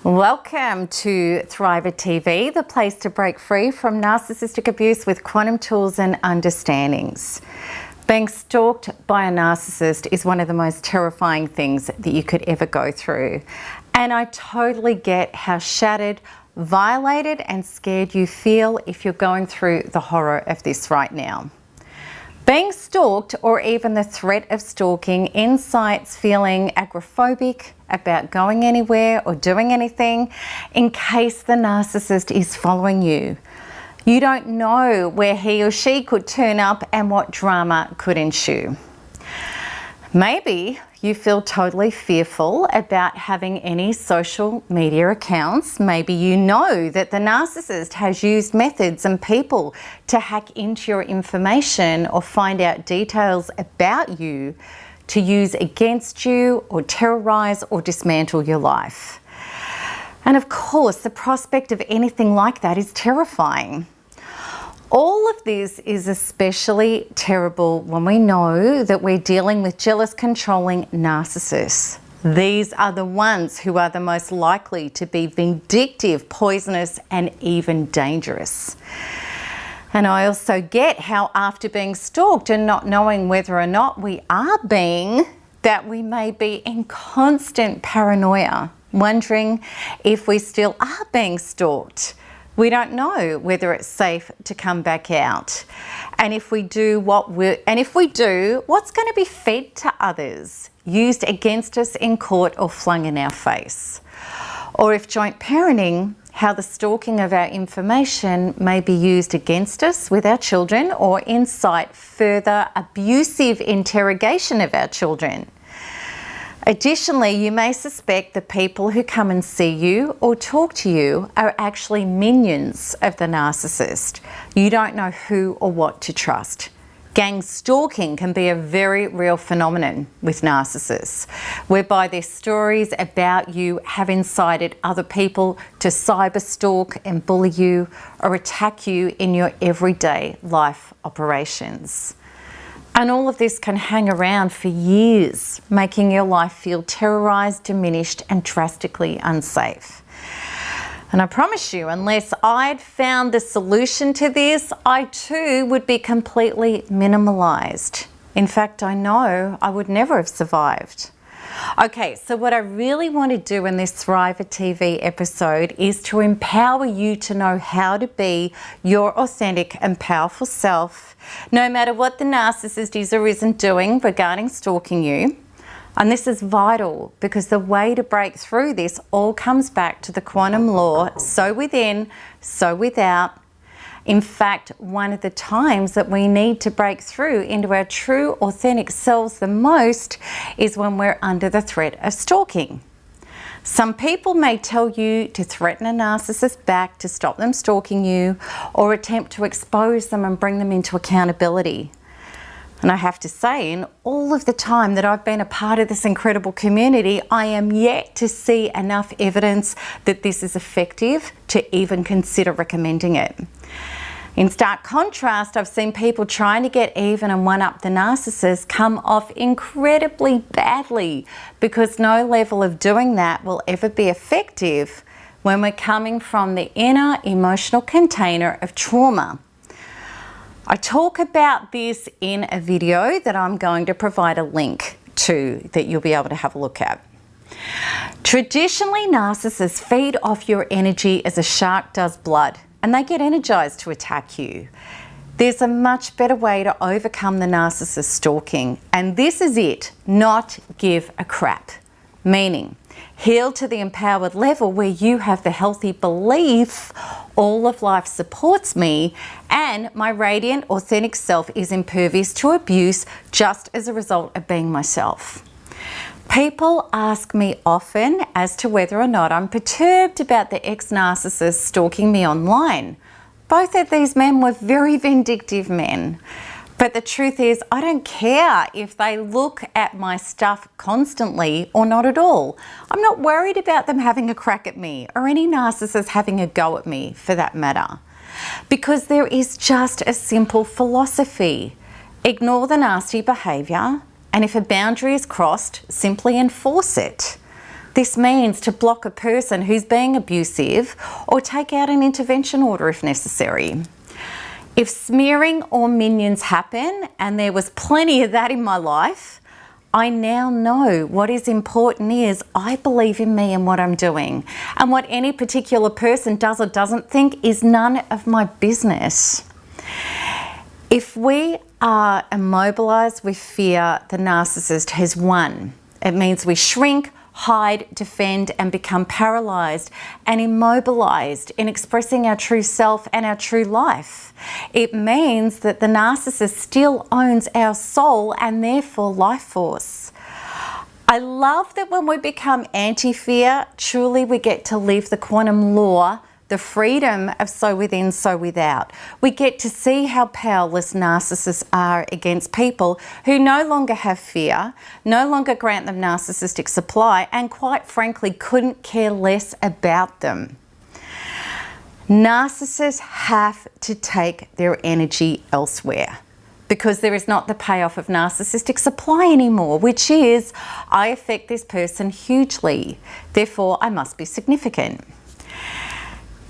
Welcome to Thriver TV, the place to break free from narcissistic abuse with quantum tools and understandings. Being stalked by a narcissist is one of the most terrifying things that you could ever go through. And I totally get how shattered, violated and scared you feel if you're going through the horror of this right now. Being stalked, or even the threat of stalking, incites feeling agoraphobic about going anywhere or doing anything in case the narcissist is following you. You don't know where he or she could turn up and what drama could ensue. Maybe you feel totally fearful about having any social media accounts. Maybe you know that the narcissist has used methods and people to hack into your information or find out details about you to use against you or terrorize or dismantle your life. And of course, the prospect of anything like that is terrifying. All of this is especially terrible when we know that we're dealing with jealous, controlling narcissists. These are the ones who are the most likely to be vindictive, poisonous, and even dangerous. And I also get how after being stalked and not knowing whether or not we are being, that we may be in constant paranoia, wondering if we still are being stalked. We don't know whether it's safe to come back out. And if we do, what's going to be fed to others, used against us in court or flung in our face? Or if joint parenting, how the stalking of our information may be used against us with our children or incite further abusive interrogation of our children. Additionally, you may suspect the people who come and see you or talk to you are actually minions of the narcissist. You don't know who or what to trust. Gang stalking can be a very real phenomenon with narcissists, whereby their stories about you have incited other people to cyber stalk and bully you or attack you in your everyday life operations. And all of this can hang around for years, making your life feel terrorized, diminished, and drastically unsafe. And I promise you, unless I'd found the solution to this, I too would be completely minimalized. In fact, I know I would never have survived. Okay, so what I really want to do in this Thriver TV episode is to empower you to know how to be your authentic and powerful self, no matter what the narcissist is or isn't doing regarding stalking you. And this is vital because the way to break through this all comes back to the quantum law, so within, so without. In fact, one of the times that we need to break through into our true authentic selves the most is when we're under the threat of stalking. Some people may tell you to threaten a narcissist back to stop them stalking you or attempt to expose them and bring them into accountability. And I have to say, in all of the time that I've been a part of this incredible community, I am yet to see enough evidence that this is effective to even consider recommending it. In stark contrast, I've seen people trying to get even and one-up the narcissist come off incredibly badly because no level of doing that will ever be effective when we're coming from the inner emotional container of trauma. I talk about this in a video that I'm going to provide a link to that you'll be able to have a look at. Traditionally, narcissists feed off your energy as a shark does blood, and they get energized to attack you. There's a much better way to overcome the narcissist stalking, and this is it, not give a crap. Meaning, heal to the empowered level where you have the healthy belief all of life supports me and my radiant, authentic self is impervious to abuse just as a result of being myself. People ask me often as to whether or not I'm perturbed about the ex-narcissist stalking me online. Both of these men were very vindictive men. But the truth is, I don't care if they look at my stuff constantly or not at all. I'm not worried about them having a crack at me or any narcissist having a go at me for that matter. Because there is just a simple philosophy. Ignore the nasty behaviour, and if a boundary is crossed, simply enforce it. This means to block a person who's being abusive or take out an intervention order if necessary. If smearing or minions happen, and there was plenty of that in my life, I now know what is important is I believe in me and what I'm doing. And what any particular person does or doesn't think is none of my business. If we are immobilized with fear, the narcissist has won. It means we shrink, hide, defend, and become paralyzed and immobilized in expressing our true self and our true life. It means that the narcissist still owns our soul and therefore life force. I love that when we become anti-fear, truly we get to live the quantum law, the freedom of so within, so without. We get to see how powerless narcissists are against people who no longer have fear, no longer grant them narcissistic supply, and quite frankly couldn't care less about them. Narcissists have to take their energy elsewhere because there is not the payoff of narcissistic supply anymore, which is, I affect this person hugely, therefore I must be significant.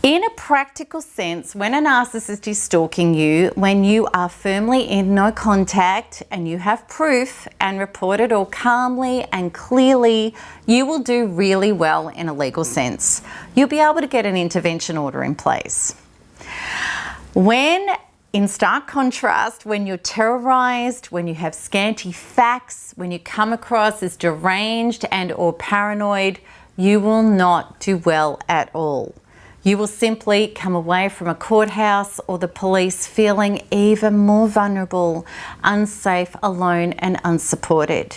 In a practical sense, when a narcissist is stalking you, when you are firmly in no contact and you have proof and report it all calmly and clearly, you will do really well in a legal sense. You'll be able to get an intervention order in place. When, in stark contrast, when you're terrorized, when you have scanty facts, when you come across as deranged and or paranoid, you will not do well at all. You will simply come away from a courthouse or the police feeling even more vulnerable, unsafe, alone, and unsupported.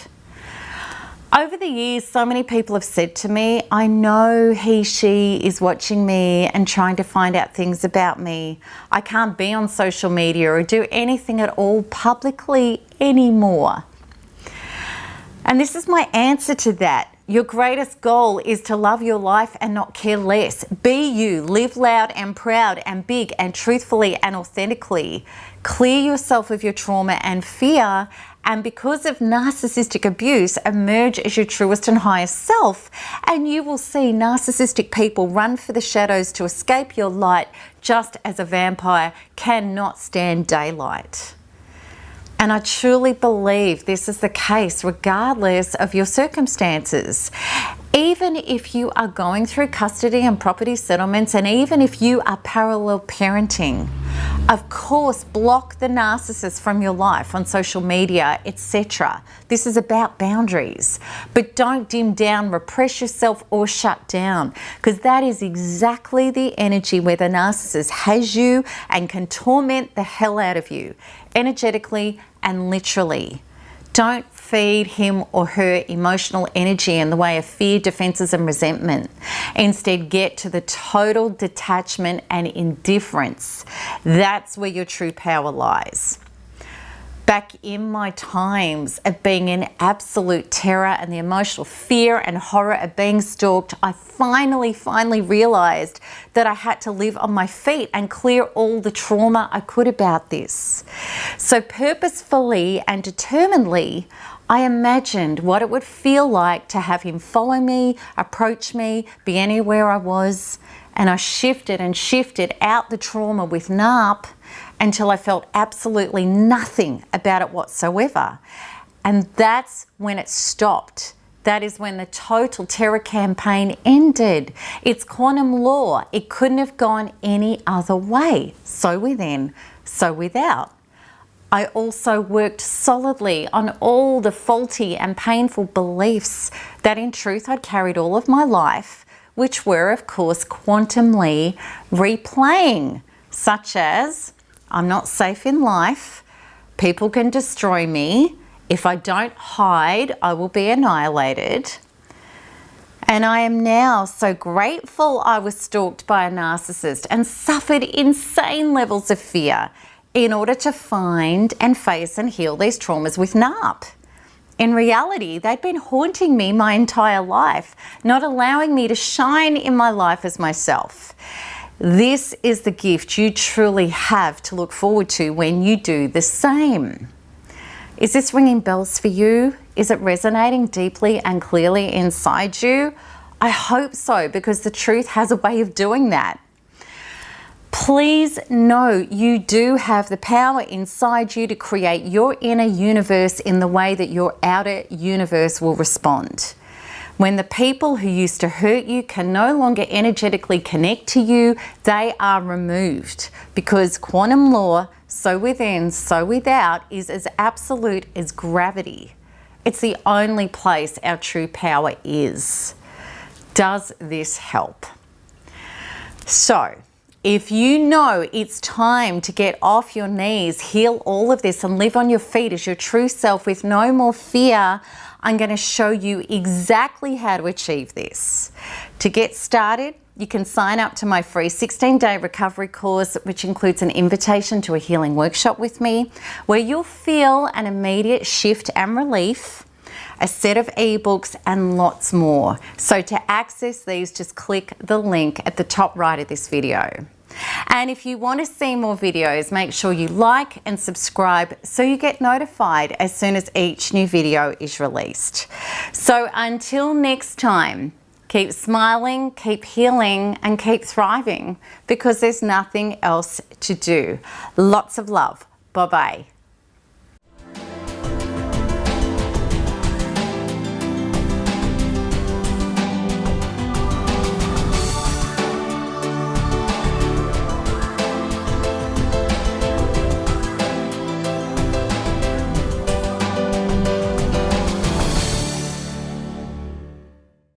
Over the years, so many people have said to me, I know he, she is watching me and trying to find out things about me. I can't be on social media or do anything at all publicly anymore. And this is my answer to that. Your greatest goal is to love your life and not care less. Be you, live loud and proud and big and truthfully and authentically. Clear yourself of your trauma and fear, and because of narcissistic abuse, emerge as your truest and highest self. And you will see narcissistic people run for the shadows to escape your light, just as a vampire cannot stand daylight. And I truly believe this is the case regardless of your circumstances. Even if you are going through custody and property settlements, and even if you are parallel parenting, of course, block the narcissist from your life on social media, etc. This is about boundaries. But don't dim down, repress yourself, or shut down, because that is exactly the energy where the narcissist has you and can torment the hell out of you, energetically and literally. Don't feed him or her emotional energy in the way of fear, defenses, and resentment. Instead, get to the total detachment and indifference. That's where your true power lies. Back in my times of being in absolute terror and the emotional fear and horror of being stalked, I finally realized that I had to live on my feet and clear all the trauma I could about this. So purposefully and determinedly, I imagined what it would feel like to have him follow me, approach me, be anywhere I was, and I shifted out the trauma with NARP until I felt absolutely nothing about it whatsoever. And that's when it stopped. That is when the total terror campaign ended. It's quantum law. It couldn't have gone any other way. So within, so without. I also worked solidly on all the faulty and painful beliefs that in truth I'd carried all of my life, which were of course quantumly replaying, such as, I'm not safe in life, people can destroy me, if I don't hide, I will be annihilated. And I am now so grateful I was stalked by a narcissist and suffered insane levels of fear in order to find and face and heal these traumas with NARP. In reality, they'd been haunting me my entire life, not allowing me to shine in my life as myself. This is the gift you truly have to look forward to when you do the same. Is this ringing bells for you? Is it resonating deeply and clearly inside you? I hope so, because the truth has a way of doing that. Please know you do have the power inside you to create your inner universe in the way that your outer universe will respond. When the people who used to hurt you can no longer energetically connect to you, they are removed, because quantum law, so within, so without, is as absolute as gravity. It's the only place our true power is. Does this help? So, if you know it's time to get off your knees, heal all of this, and live on your feet as your true self with no more fear, I'm going to show you exactly how to achieve this. To get started, you can sign up to my free 16-day recovery course, which includes an invitation to a healing workshop with me, where you'll feel an immediate shift and relief, a set of ebooks, and lots more. So to access these, just click the link at the top right of this video. And if you want to see more videos, make sure you like and subscribe so you get notified as soon as each new video is released. So until next time, keep smiling, keep healing, and keep thriving, because there's nothing else to do. Lots of love. Bye-bye.